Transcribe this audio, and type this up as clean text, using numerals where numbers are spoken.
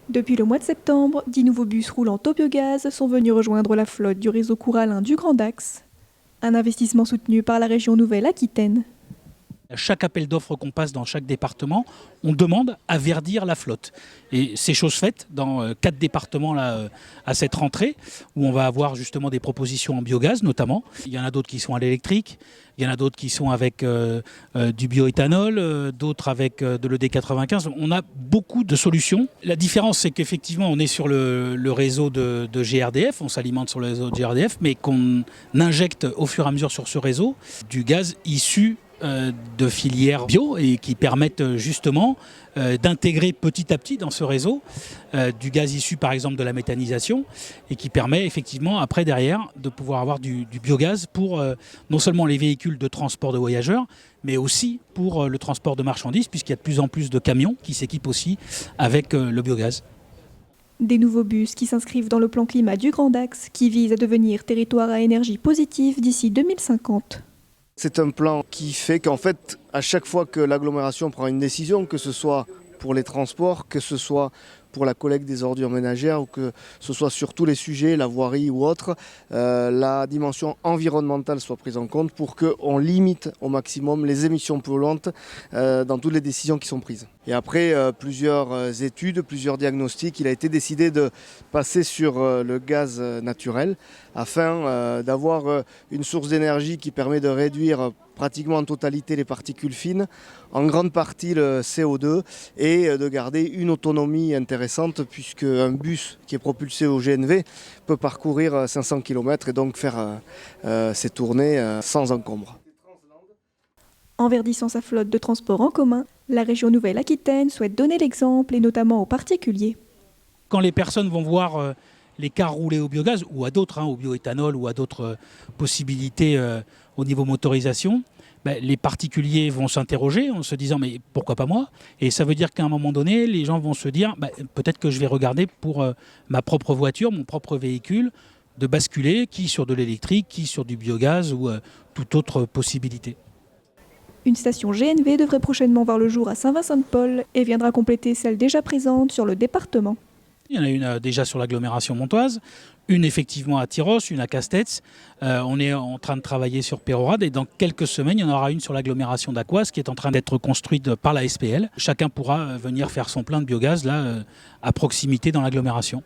Depuis le mois de septembre, 10 nouveaux bus roulant au biogaz sont venus rejoindre la flotte du réseau Couralin du Grand Dax, un investissement soutenu par la région Nouvelle-Aquitaine. À chaque appel d'offres qu'on passe dans chaque département, on demande à verdir la flotte. Et c'est chose faite dans 4 départements là, à cette rentrée, où on va avoir justement des propositions en biogaz notamment. Il y en a d'autres qui sont à l'électrique, il y en a d'autres qui sont avec du bioéthanol, d'autres avec de l'ED95. On a beaucoup de solutions. La différence, c'est qu'effectivement, on est sur le réseau de GRDF, on s'alimente sur le réseau de GRDF, mais qu'on injecte au fur et à mesure sur ce réseau du gaz issu de filières bio et qui permettent justement d'intégrer petit à petit dans ce réseau du gaz issu par exemple de la méthanisation et qui permet effectivement après derrière de pouvoir avoir du biogaz pour non seulement les véhicules de transport de voyageurs mais aussi pour le transport de marchandises puisqu'il y a de plus en plus de camions qui s'équipent aussi avec le biogaz. Des nouveaux bus qui s'inscrivent dans le plan climat du Grand Dax qui vise à devenir territoire à énergie positive d'ici 2050. C'est un plan qui fait qu'en fait, à chaque fois que l'agglomération prend une décision, que ce soit pour les transports, que ce soit pour la collecte des ordures ménagères ou que ce soit sur tous les sujets, la voirie ou autre, la dimension environnementale soit prise en compte pour qu'on limite au maximum les émissions polluantes dans toutes les décisions qui sont prises. Et après plusieurs études, plusieurs diagnostics, il a été décidé de passer sur le gaz naturel afin d'avoir une source d'énergie qui permet de réduire pratiquement en totalité les particules fines, en grande partie le CO2 et de garder une autonomie intéressante puisque un bus qui est propulsé au GNV peut parcourir 500 km et donc faire ses tournées sans encombre. En verdissant sa flotte de transport en commun, la région Nouvelle-Aquitaine souhaite donner l'exemple et notamment aux particuliers. Quand les personnes vont voir les cars rouler au biogaz ou à d'autres, au bioéthanol ou à d'autres possibilités au niveau motorisation, les particuliers vont s'interroger en se disant mais pourquoi pas moi? Et ça veut dire qu'à un moment donné, les gens vont se dire peut-être que je vais regarder pour ma propre voiture, mon propre véhicule, de basculer, qui sur de l'électrique, qui sur du biogaz ou toute autre possibilité. Une station GNV devrait prochainement voir le jour à Saint-Vincent-de-Paul et viendra compléter celle déjà présente sur le département. Il y en a une déjà sur l'agglomération montoise, une effectivement à Tyros, une à Castets. On est en train de travailler sur Pérorade et dans quelques semaines, il y en aura une sur l'agglomération d'Aquoise qui est en train d'être construite par la SPL. Chacun pourra venir faire son plein de biogaz là, à proximité dans l'agglomération.